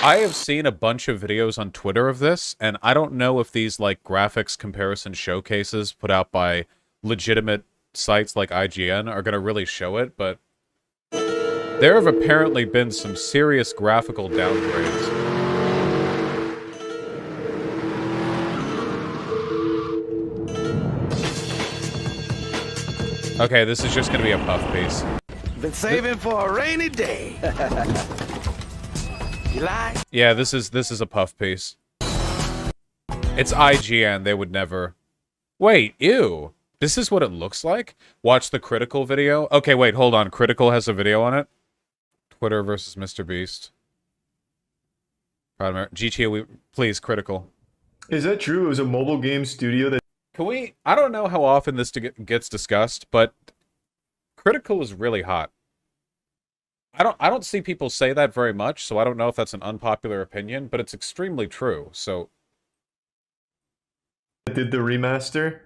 I have seen a bunch of videos on Twitter of this, and I don't know if these, like, graphics comparison showcases put out by legitimate sites like IGN are going to really show it, but there have apparently been some serious graphical downgrades. Okay, this is just going to be a puff piece. Been saving for a rainy day. You like? Yeah, this is a puff piece. It's IGN, they would never... Wait, ew. This is what it looks like? Watch the Critical video. Okay, wait, hold on. Critical has a video on it. Twitter versus Mr. Beast. GTA, please, Critical. Is that true? It was a mobile game studio that... Can we... I don't know how often this gets discussed, but Critical is really hot. I don't see people say that very much, so I don't know if that's an unpopular opinion, but it's extremely true, so... did the remaster.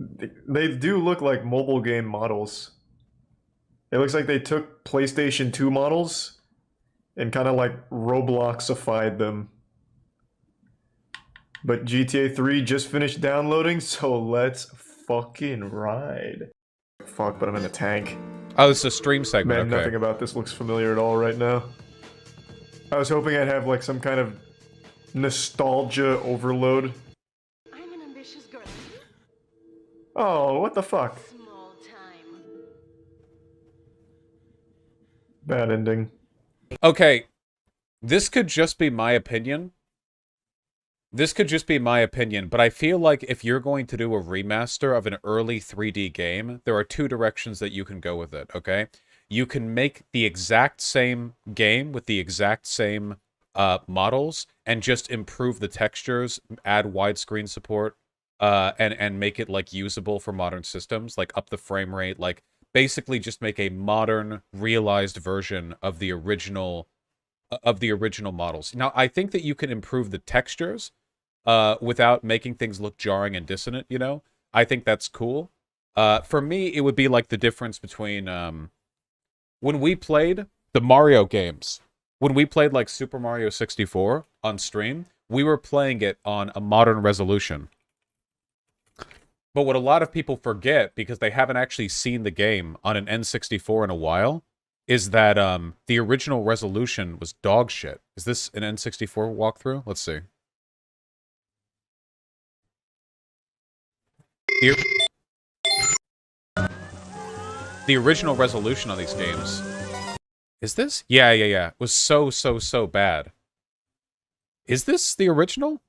They do look like mobile game models. It looks like they took PlayStation 2 models and kind of like Robloxified them. But GTA 3 just finished downloading, so let's fucking ride. Fuck, but I'm in a tank. Oh, this is a stream segment, Man, okay. nothing about this looks familiar at all right now. I was hoping I'd have like some kind of nostalgia overload. I'm an ambitious girl. Oh, what the fuck? Small time. Bad ending. Okay, this could just be my opinion. This could just be my opinion, but I feel like if you're going to do a remaster of an early 3D game, there are two directions that you can go with it, okay? You can make the exact same game with the exact same models and just improve the textures, add widescreen support, and make it, like, usable for modern systems, like up the frame rate, like, basically just make a modern, realized version of the original models. Now, I think that you can improve the textures without making things look jarring and dissonant, you know? I think that's cool. For me, it would be like the difference between when we played the Mario games, when we played like Super Mario 64 on stream, we were playing it on a modern resolution. But what a lot of people forget, because they haven't actually seen the game on an N64 in a while, is that the original resolution was dog shit. Is this an N64 walkthrough? Let's see. The original resolution on these games. Is this? Yeah. It was so bad. Is this the original?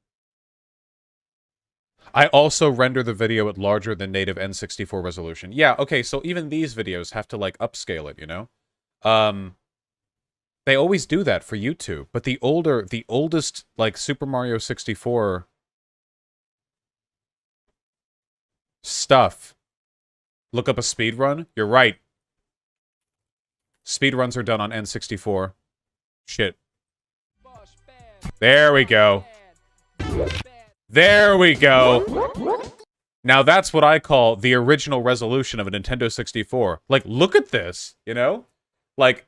I also render the video at larger than native N64 resolution. Yeah, okay, so even these videos have to, like, upscale it, you know? They always do that for YouTube, but the oldest, like, Super Mario 64 stuff. Look up a speedrun. You're right. Speedruns are done on N64. Shit. There we go. There we go. Now that's what I call the original resolution of a Nintendo 64. Like, look at this, you know? Like,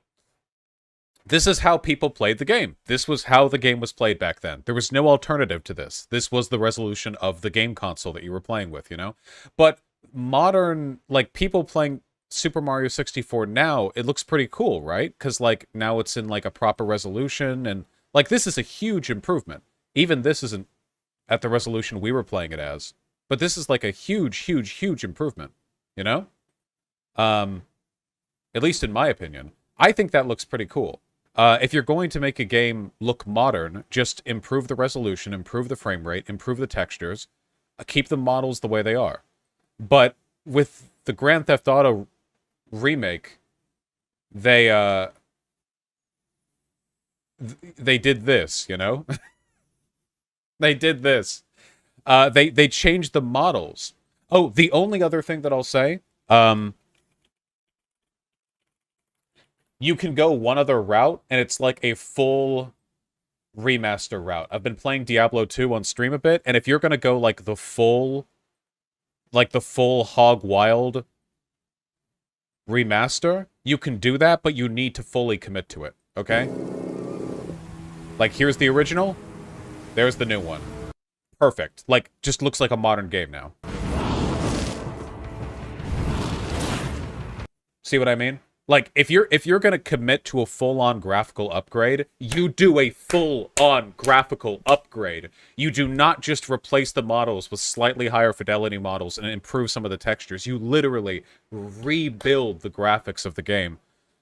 this is how people played the game. This was how the game was played back then. There was no alternative to this. This was the resolution of the game console that you were playing with, you know? But modern, like, people playing Super Mario 64 now, it looks pretty cool, right? Because, like, now it's in, like, a proper resolution, and, like, this is a huge improvement. Even this isn't at the resolution we were playing it as. But this is, like, a huge improvement, you know? At least in my opinion. I think that looks pretty cool. If you're going to make a game look modern, just improve the resolution, improve the frame rate, improve the textures, keep the models the way they are. But with the Grand Theft Auto remake, they did this, you know? They did this. They changed the models. Oh, the only other thing that I'll say, you can go one other route, and it's like a full remaster route. I've been playing Diablo 2 on stream a bit, and if you're gonna go like the full hog wild remaster, you can do that, but you need to fully commit to it, okay? Like, here's the original. There's the new one. Perfect. Like, just looks like a modern game now. See what I mean? Like, if you're gonna commit to a full-on graphical upgrade, you do a full-on graphical upgrade. You do not just replace the models with slightly higher fidelity models and improve some of the textures. You literally rebuild the graphics of the game.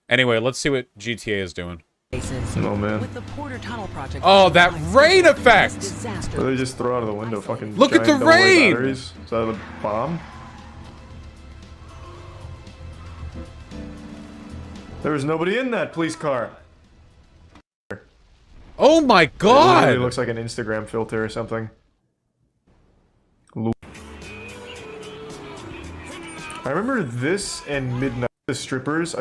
Anyway, let's see what GTA is doing. Oh man. With the Porter Tunnel project, Oh, that rain effect! Or they just throw out of the window fucking Look at the giant double-A rain! batteries. Is that a bomb? There was nobody in that police car. Oh my It god! looks like an Instagram filter or something. I remember this and Midnight the Strippers.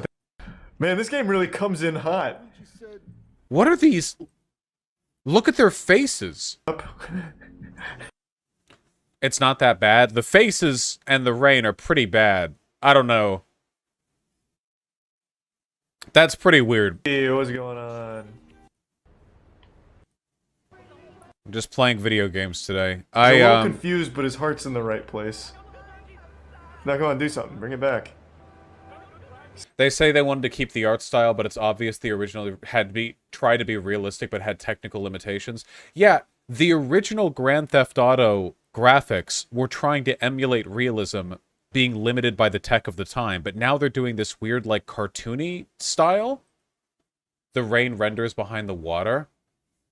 Man, this game really comes in hot. What are these? Look at their faces. It's not that bad. The faces and the rain are pretty bad. I don't know. That's pretty weird. Hey, what's going on? I'm just playing video games today. He's a little confused, but his heart's in the right place. Now go on, do something. Bring it back. They say they wanted to keep the art style, but it's obvious the original had to be tried to be realistic, but had technical limitations. Yeah, the original Grand Theft Auto graphics were trying to emulate realism, being limited by the tech of the time, but now they're doing this weird, like, cartoony style. The rain renders behind the water.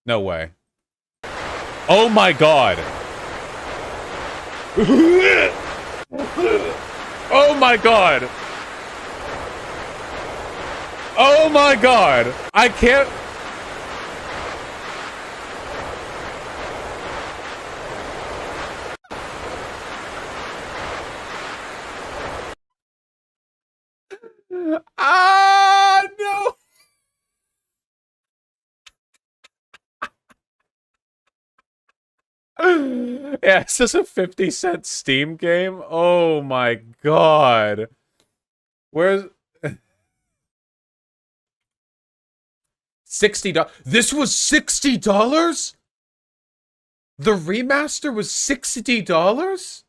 No way. Oh my god! Oh my god! Oh my god! I can't... Ah, no! Yeah, is this a 50-cent Steam game? Oh my god. Where's... $60. This was $60? The remaster was $60?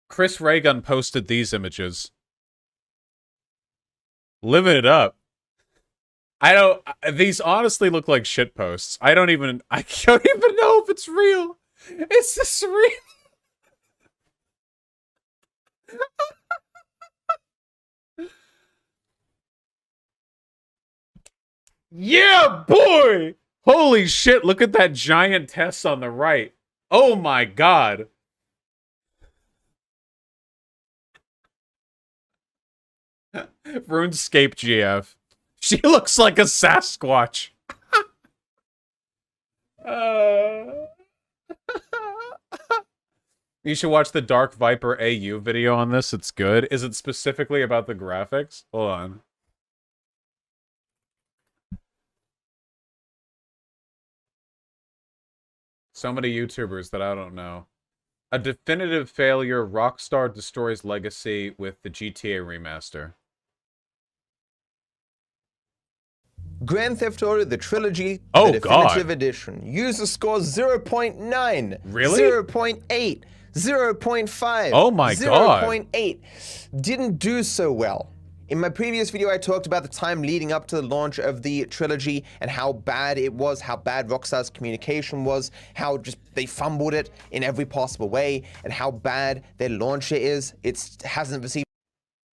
Chris Raygun posted these images. Living it up. I don't... These honestly look like shit posts. I don't even know if it's real. Is this real? Yeah, boy! Holy shit, look at that giant test on the right. Oh my god. RuneScape GF. She looks like a Sasquatch. You should watch the Dark Viper AU video on this. It's good. Is it specifically about the graphics? Hold on. So many YouTubers that I don't know. A definitive failure. Rockstar destroys legacy with the GTA remaster. Grand Theft Auto, the Trilogy, Oh, the God. Definitive Edition. User score 0.9. Really? 0.8. 0.5. Oh my God. 0.8. Didn't do so well. In my previous video, I talked about the time leading up to the launch of the Trilogy and how bad it was, how bad Rockstar's communication was, how just they fumbled it in every possible way, and how bad their launcher is. It hasn't received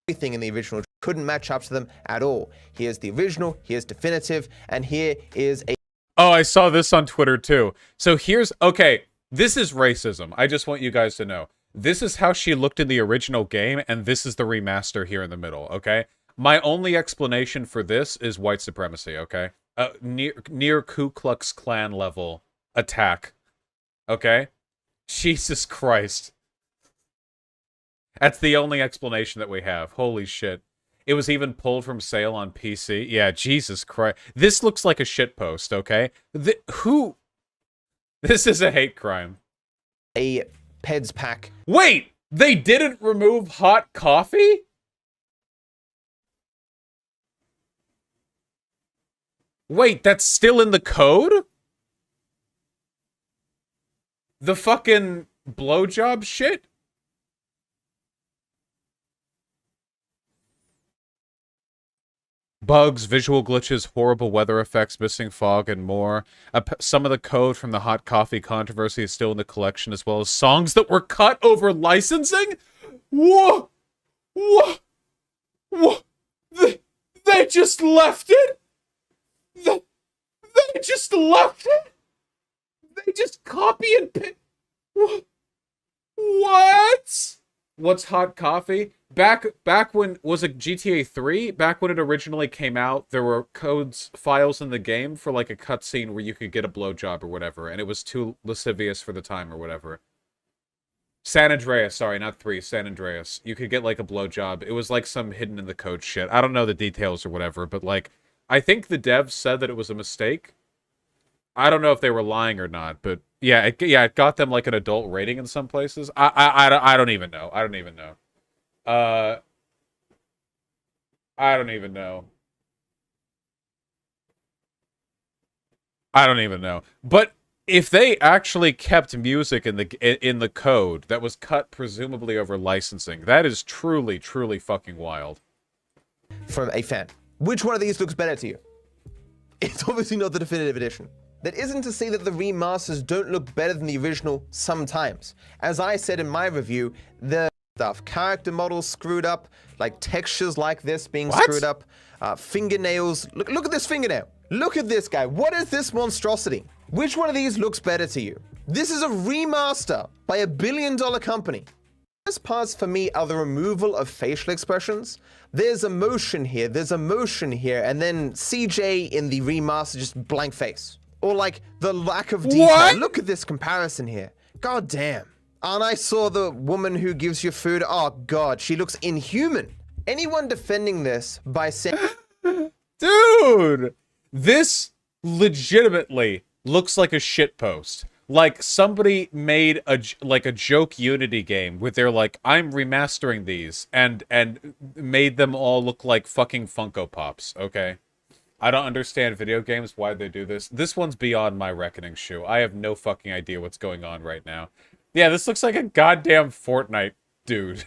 everything in the original. Couldn't match up to them at all. Here's the original, here's definitive, and here is a... Oh, I saw this on Twitter too. So here's... Okay, this is racism. I just want you guys to know. This is how she looked in the original game, and this is the remaster here in the middle, okay? My only explanation for this is white supremacy, okay? Near Ku Klux Klan level attack, okay? Jesus Christ. That's the only explanation that we have. Holy shit. It was even pulled from sale on PC. Yeah, Jesus Christ. This looks like a shitpost, okay? Who? This is a hate crime. A PEDS pack. Wait! They didn't remove hot coffee? Wait, that's still in the code? The fucking blowjob shit? Bugs, visual glitches, horrible weather effects, missing fog, and more. Some of the code from the hot coffee controversy is still in the collection, as well as songs that were cut over licensing? Whoa! Whoa! Whoa! They just left it? They just left it? They just copy and paste? What? What's hot coffee? Back when, was it GTA 3? Back when it originally came out, there were files in the game for like a cutscene where you could get a blowjob or whatever, and it was too lascivious for the time or whatever. San Andreas, sorry, not 3, San Andreas. You could get like a blowjob. It was like some hidden in the code shit. I don't know the details or whatever, but like, I think the devs said that it was a mistake. I don't know if they were lying or not, but yeah, it got them like an adult rating in some places. I don't even know. I don't even know. I don't even know. I don't even know. But if they actually kept music in the code that was cut presumably over licensing, that is truly, truly fucking wild. From a fan. Which one of these looks better to you? It's obviously not the definitive edition. That isn't to say that the remasters don't look better than the original sometimes. As I said in my review, the stuff, character models screwed up, like textures like this being screwed up, fingernails. Look at this fingernail. Look at this guy. What is this monstrosity? Which one of these looks better to you? This is a remaster by a billion-dollar company. The best parts for me are the removal of facial expressions. There's emotion here, there's emotion here, and then CJ in the remaster just blank face. Or like the lack of detail. What? Look at this comparison here. God damn. And I saw the woman who gives you food. Oh god, she looks inhuman. Anyone defending this by saying, dude, this legitimately looks like a shitpost. Like somebody made a joke Unity game where they're like, I'm remastering these and made them all look like fucking Funko Pops, okay? I don't understand video games, why they do this. This one's beyond my reckoning, Shu. I have no fucking idea what's going on right now. Yeah, this looks like a goddamn Fortnite dude.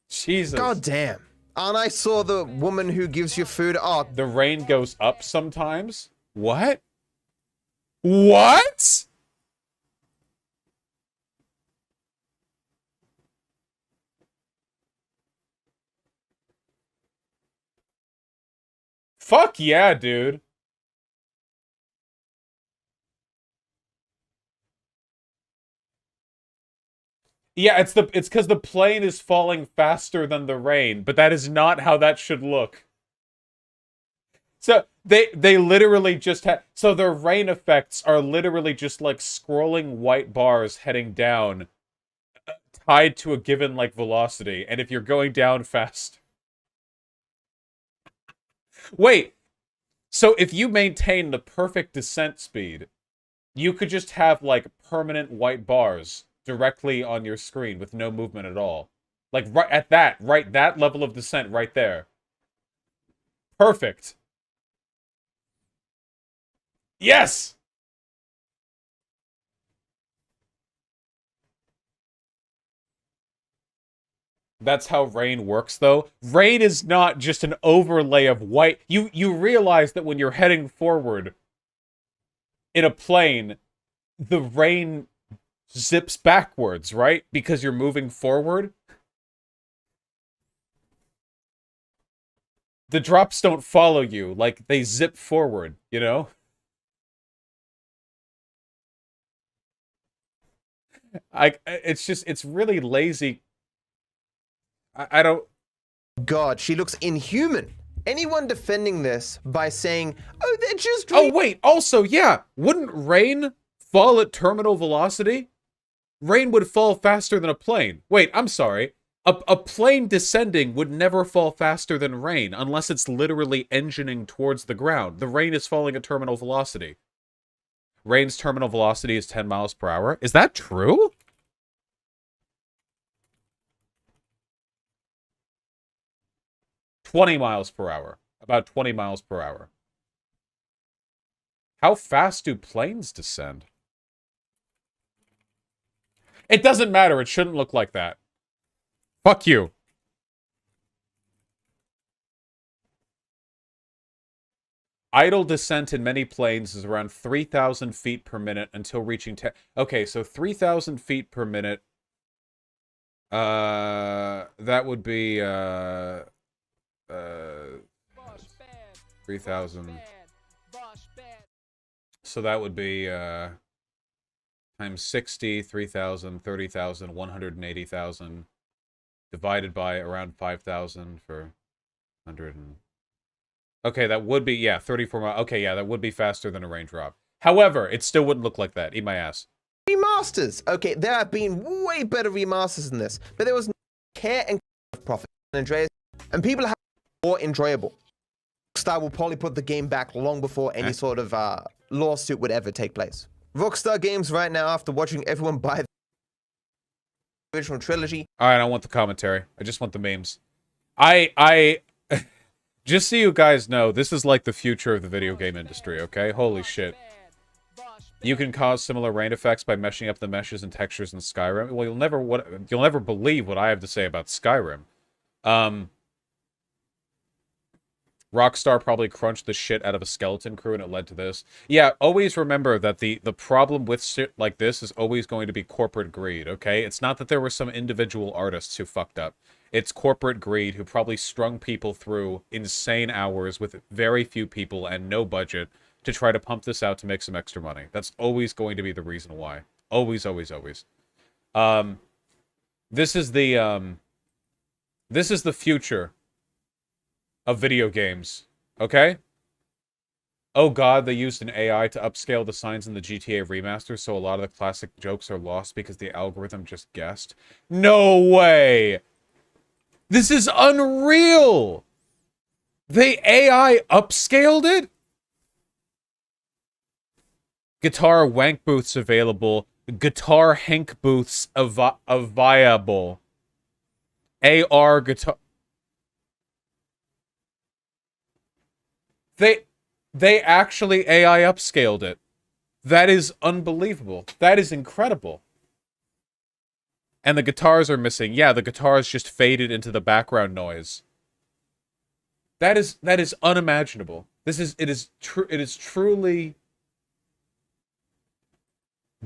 Jesus. God damn. And I saw the woman who gives you food. Oh, The rain goes up sometimes? What? What? Fuck yeah, dude. Yeah, it's because the plane is falling faster than the rain, but that is not how that should look. So they literally just have, so their rain effects are literally just like scrolling white bars heading down, tied to a given like velocity, and if you're going down fast. Wait, so if you maintain the perfect descent speed, you could just have like permanent white bars directly on your screen with no movement at all. Like right that level of descent right there. Perfect. Yes! That's how rain works, though. Rain is not just an overlay of white. You realize that when you're heading forward in a plane, the rain zips backwards, right? Because you're moving forward. The drops don't follow you. Like, they zip forward, you know? It's really lazy. I don't... God, she looks inhuman. Anyone defending this by saying, oh, they're just... Oh, wait, also, yeah, wouldn't rain fall at terminal velocity? Rain would fall faster than a plane. Wait, I'm sorry. A plane descending would never fall faster than rain unless it's literally engineering towards the ground. The rain is falling at terminal velocity. Rain's terminal velocity is 10 miles per hour. Is that true? $20 miles per hour. About 20 miles per hour. How fast do planes descend? It doesn't matter. It shouldn't look like that. Fuck you. Idle descent in many planes is around 3,000 feet per minute until reaching 10. Okay, so 3,000 feet per minute. That would be 3,000. So that would be times 60, 3,000, 30,000, 180,000 divided by around 5,000 for 100 and... Okay, that would be, yeah, 34 miles. Okay, yeah, that would be faster than a range drop. However, it still wouldn't look like that. Eat my ass. Remasters. Okay, there have been way better remasters than this, but there was no care and profit, Andreas, and people have more enjoyable. Rockstar will probably put the game back long before any sort of lawsuit would ever take place. Rockstar Games right now, after watching everyone buy the original trilogy. All right, I don't want the commentary. I just want the memes. I just so you guys know, this is like the future of the video game industry, okay? Holy shit. You can cause similar rain effects by meshing up the meshes and textures in Skyrim. Well, you'll never believe what I have to say about Skyrim. Rockstar probably crunched the shit out of a skeleton crew and it led to this. Yeah, always remember that the problem with shit like this is always going to be corporate greed, okay? It's not that there were some individual artists who fucked up. It's corporate greed who probably strung people through insane hours with very few people and no budget to try to pump this out to make some extra money. That's always going to be the reason why. Always, always, always. This is the future of video games, okay? Oh god, they used an AI to upscale the signs in the GTA remaster, so a lot of the classic jokes are lost because the algorithm just guessed. No way! This is unreal! They AI upscaled it? Guitar wank booths available. Guitar hank booths viable. AR guitar... They actually AI upscaled it. That is unbelievable. That is incredible. And the guitars are missing. Yeah, the guitars just faded into the background noise. That is unimaginable. It is truly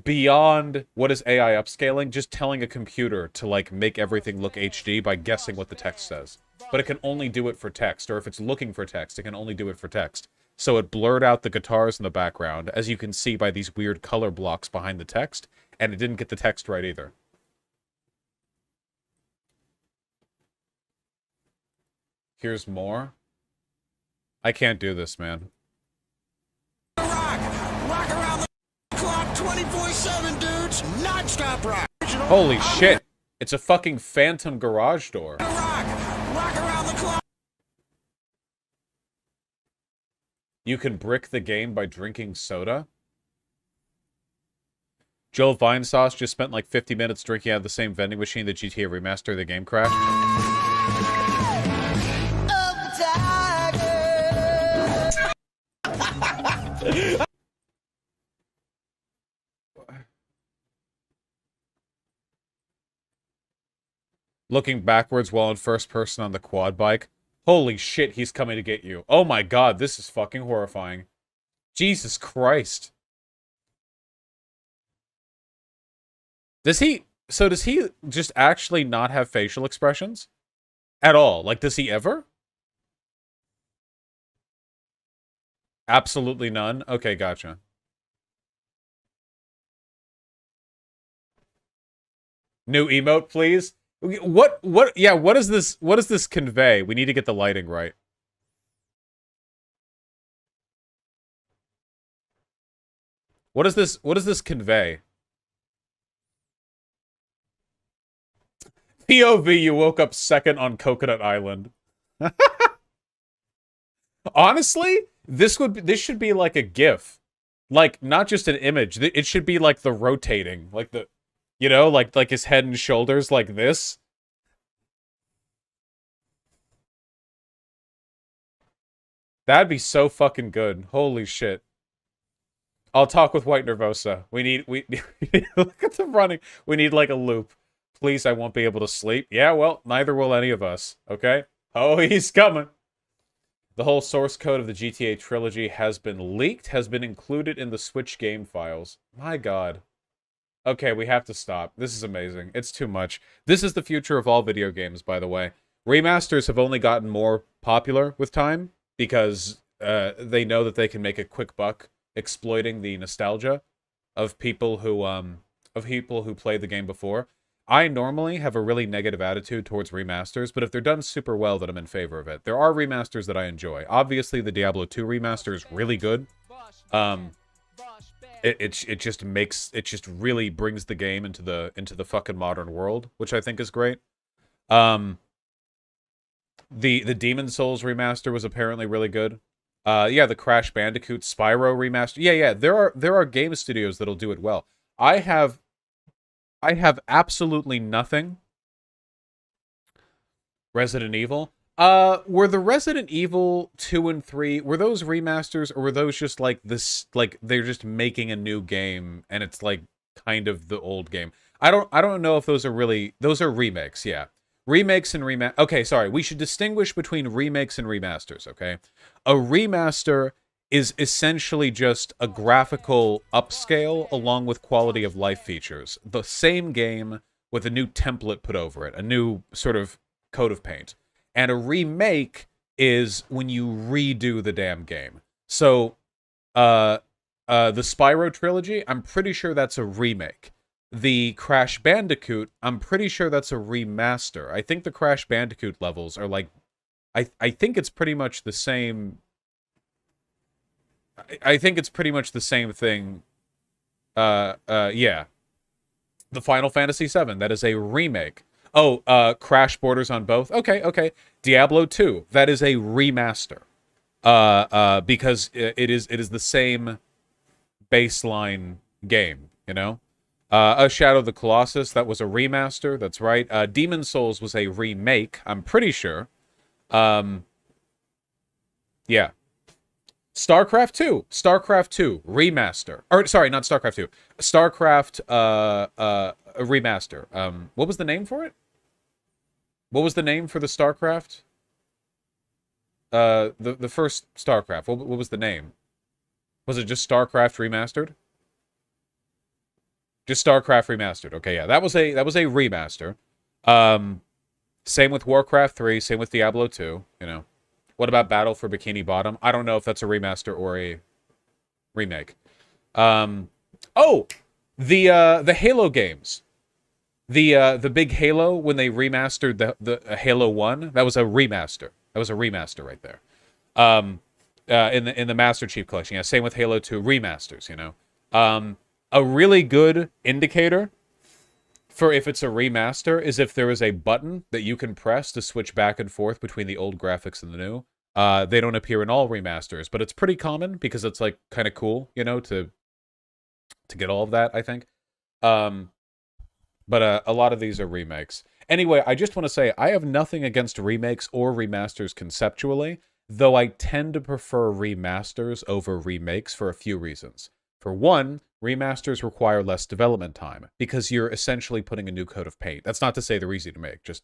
beyond what is AI upscaling, just telling a computer to like make everything look HD by guessing what the text says. But it can only do it for text, or if it's looking for text, it can only do it for text. So it blurred out the guitars in the background, as you can see by these weird color blocks behind the text, and it didn't get the text right either. Here's more. I can't do this, man. Rock around the clock 24/7, dudes. Non-stop rock. Holy shit. It's a fucking phantom garage door. Rock around the clock. You can brick the game by drinking soda? Joe Vinesauce just spent like 50 minutes drinking out of the same vending machine that GTA Remastered the game crashed. Looking backwards while in first person on the quad bike. Holy shit, he's coming to get you. Oh my god, this is fucking horrifying. Jesus Christ. Does he just actually not have facial expressions? At all? Like, does he ever? Absolutely none? Okay, gotcha. New emote, please? What does this convey? We need to get the lighting right. What does this convey? POV, you woke up second on Coconut Island. Honestly, this should be like a GIF. Like, not just an image. It should be like the rotating. Like the... You know, like his head and shoulders like this. That'd be so fucking good. Holy shit. I'll talk with White Nervosa. We look at the running. We need like a loop. Please, I won't be able to sleep. Yeah, well, neither will any of us. Okay? Oh, he's coming. The whole source code of the GTA trilogy has been leaked, has been included in the Switch game files. My god. Okay, we have to stop. This is amazing. It's too much. This is the future of all video games, by the way. Remasters have only gotten more popular with time because they know that they can make a quick buck exploiting the nostalgia of people who played the game before. I normally have a really negative attitude towards remasters, but if they're done super well, then I'm in favor of it. There are remasters that I enjoy. Obviously, the Diablo 2 remaster is really good. It just really brings the game into the fucking modern world, which I think is great. The Demon Souls remaster was apparently really good. Yeah, the Crash Bandicoot Spyro remaster. Yeah, there are game studios that'll do it well. I have absolutely nothing. Resident Evil. Were the Resident Evil 2 and 3, were those remasters, or were those just like this, like they're just making a new game and it's like kind of the old game? I don't know if those are remakes, yeah. Remakes and okay, sorry. We should distinguish between remakes and remasters, okay? A remaster is essentially just a graphical upscale along with quality of life features. The same game with a new template put over it, a new sort of coat of paint. And a remake is when you redo the damn game. So, the Spyro trilogy, I'm pretty sure that's a remake. The Crash Bandicoot, I'm pretty sure that's a remaster. I think the Crash Bandicoot levels are like... I think it's pretty much the same... I think it's pretty much the same thing. Yeah. The Final Fantasy VII, that is a remake. Oh, Crash borders on both? Okay. Diablo 2, that is a remaster. Because it is the same baseline game, you know? Shadow of the Colossus, that was a remaster, that's right. Demon Souls was a remake, I'm pretty sure. Yeah. StarCraft 2, remaster. Or, sorry, not StarCraft 2. StarCraft, remaster. What was the name for it? What was the name for the StarCraft? The first StarCraft, what was the name? Was it just StarCraft Remastered? Just StarCraft Remastered. Okay, yeah, that was a remaster. Same with Warcraft 3, same with Diablo 2, you know. What about Battle for Bikini Bottom? I don't know if that's a remaster or a remake. Oh, the Halo games. The big Halo, when they remastered the Halo 1, that was a remaster. That was a remaster right there. In the Master Chief Collection. Yeah, same with Halo 2 remasters, you know. A really good indicator for if it's a remaster is if there is a button that you can press to switch back and forth between the old graphics and the new. They don't appear in all remasters, but it's pretty common because it's like kind of cool, you know, to get all of that, I think. But a lot of these are remakes. Anyway, I just want to say I have nothing against remakes or remasters conceptually, though I tend to prefer remasters over remakes for a few reasons. For one, remasters require less development time because you're essentially putting a new coat of paint. That's not to say they're easy to make, just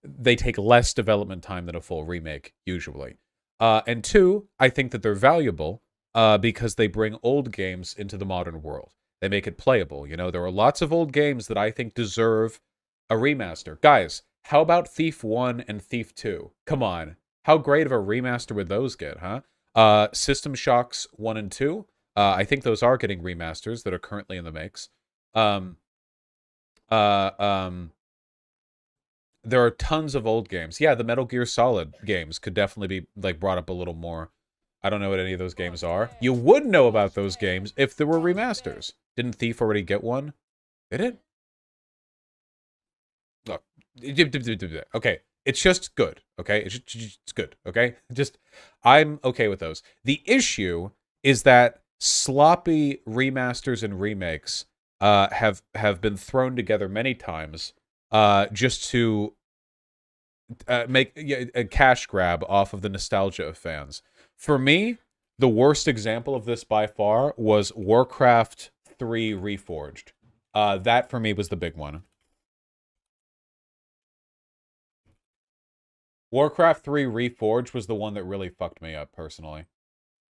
they take less development time than a full remake, usually. And two, I think that they're valuable because they bring old games into the modern world. They make it playable. You know, there are lots of old games that I think deserve a remaster. Guys, how about Thief 1 and Thief 2? Come on. How great of a remaster would those get, huh? System Shocks 1 and 2. I think those are getting remasters that are currently in the makes. There are tons of old games. Yeah, the Metal Gear Solid games could definitely be like brought up a little more. I don't know what any of those games are. You would know about those games if there were remasters. Didn't Thief already get one? Did it? Look. Okay. It's just good. Okay? It's good. Okay? I'm okay with those. The issue is that sloppy remasters and remakes have been thrown together many times just to make a cash grab off of the nostalgia of fans. For me, The worst example of this by far was Warcraft 3 Reforged. That for me was the big one. Warcraft 3 Reforged was the one that really fucked me up personally.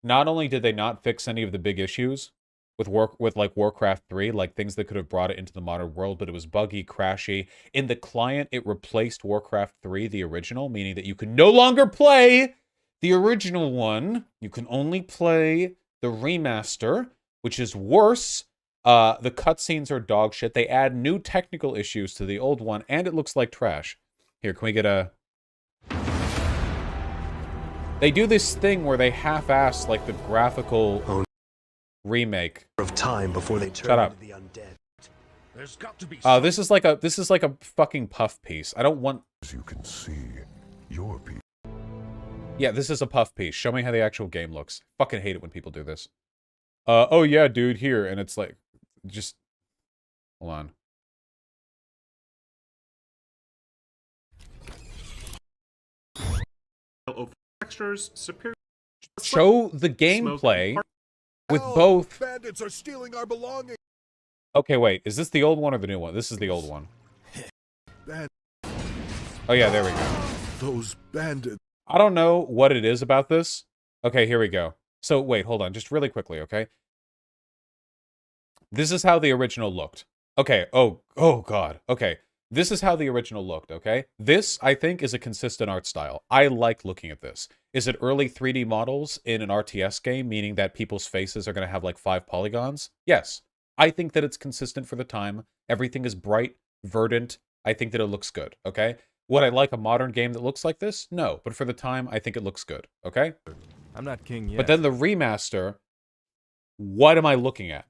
Not only did they not fix any of the big issues with like Warcraft 3, like things that could have brought it into the modern world, but it was buggy, crashy. In the client, it replaced Warcraft 3, the original, meaning that you can no longer play the original one. You can only play the remaster, which is worse. The cutscenes are dog shit. They add new technical issues to the old one, and it looks like trash. Here, can we get a... They do this thing where they half-ass like the graphical remake of time before they turn Shut up. into the undead. There's got to be This is like a fucking puff piece. I don't want... As you can see, your people. Yeah, this is a puff piece. Show me how the actual game looks. Fucking hate it when people do this. Oh yeah, dude, here. And it's like, just... Hold on. Textures, superior. Show the gameplay with both... Bandits are stealing our belongings. Okay, wait. Is this the old one or the new one? This is the old one. Oh yeah, there we go. Those bandits. I don't know what it is about this. Okay, here we go. So, wait, hold on. Just really quickly, okay? This is how the original looked. Okay, oh god. Okay, this is how the original looked, okay? This, I think, is a consistent art style. I like looking at this. Is it early 3D models in an RTS game, meaning that people's faces are going to have like 5 polygons? Yes. I think that it's consistent for the time. Everything is bright, verdant. I think that it looks good, okay? Would I like a modern game that looks like this? No, but for the time, I think it looks good, okay? I'm not king yet. But then the remaster, what am I looking at?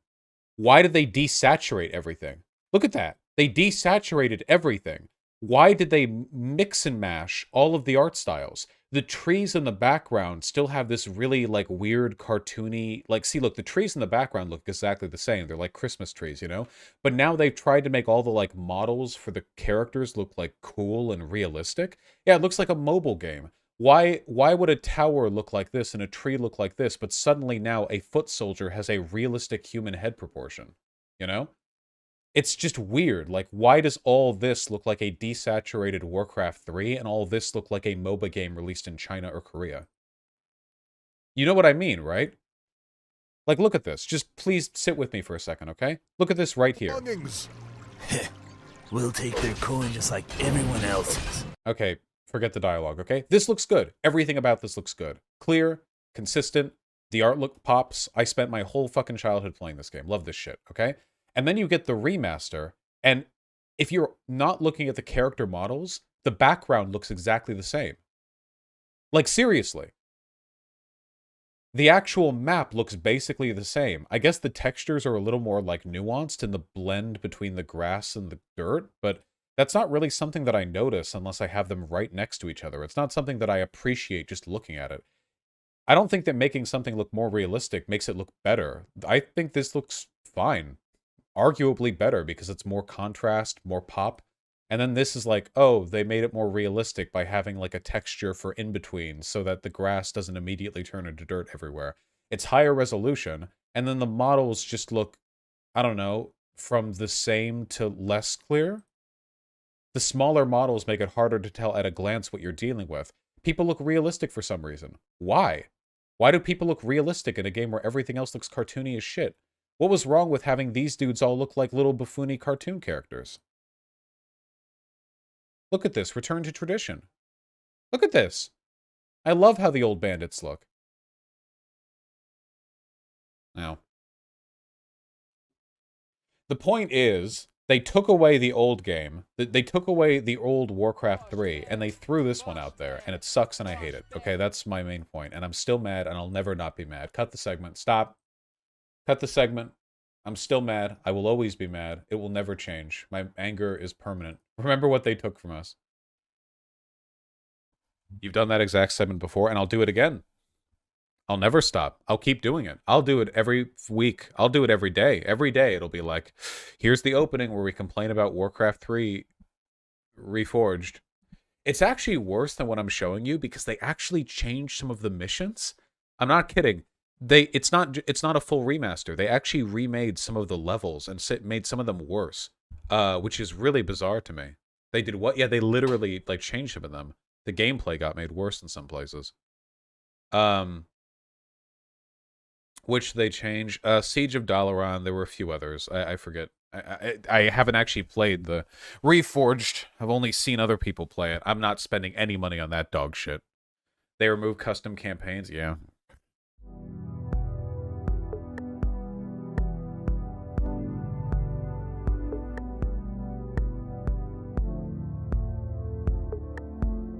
Why did they desaturate everything? Look at that. They desaturated everything. Why did they mix and mash all of the art styles? The trees in the background still have this really, like, weird, cartoony... Like, see, look, the trees in the background look exactly the same. They're like Christmas trees, you know? But now they've tried to make all the, like, models for the characters look, like, cool and realistic. Yeah, it looks like a mobile game. Why would a tower look like this and a tree look like this, but suddenly now a foot soldier has a realistic human head proportion? You know? It's just weird. Like, why does all this look like a desaturated Warcraft 3 and all this look like a MOBA game released in China or Korea? You know what I mean, right? Like, look at this. Just please sit with me for a second, okay? Look at this right here. Belongings. We'll take their coin just like everyone else's. Okay, forget the dialogue, okay? This looks good. Everything about this looks good. Clear, consistent, the art look pops. I spent my whole fucking childhood playing this game. Love this shit, okay? And then you get the remaster, and if you're not looking at the character models, the background looks exactly the same. Like, seriously. The actual map looks basically the same. I guess the textures are a little more, like, nuanced in the blend between the grass and the dirt, but that's not really something that I notice unless I have them right next to each other. It's not something that I appreciate just looking at it. I don't think that making something look more realistic makes it look better. I think this looks fine. Arguably better because it's more contrast, more pop. And then this is like, oh, they made it more realistic by having like a texture for in-between so that the grass doesn't immediately turn into dirt everywhere. It's higher resolution, and then the models just look, I don't know, from the same to less clear. The smaller models make it harder to tell at a glance what you're dealing with. People look realistic for some reason. Why? Why do people look realistic in a game where everything else looks cartoony as shit? What was wrong with having these dudes all look like little buffoony cartoon characters? Look at this. Return to tradition. Look at this. I love how the old bandits look. Now, the point is, they took away the old game. They took away the old Warcraft 3, and they threw this one out there, and it sucks and I hate it. Okay, that's my main point, and I'm still mad, and I'll never not be mad. Cut the segment. Stop. Cut the segment. I'm still mad. I will always be mad. It will never change. My anger is permanent. Remember what they took from us. You've done that exact segment before, and I'll do it again. I'll never stop. I'll keep doing it. I'll do it every week. I'll do it every day. Every day it'll be like, here's the opening where we complain about Warcraft 3 Reforged. It's actually worse than what I'm showing you because they actually changed some of the missions. I'm not kidding. it's not a full remaster. They actually remade some of the levels and made some of them worse, which is really bizarre to me. They did what? Yeah, they literally like changed some of them. The gameplay got made worse in some places. Which they changed. Siege of Dalaran. There were a few others. I forget. I haven't actually played the Reforged. I've only seen other people play it. I'm not spending any money on that dog shit. They removed custom campaigns. Yeah,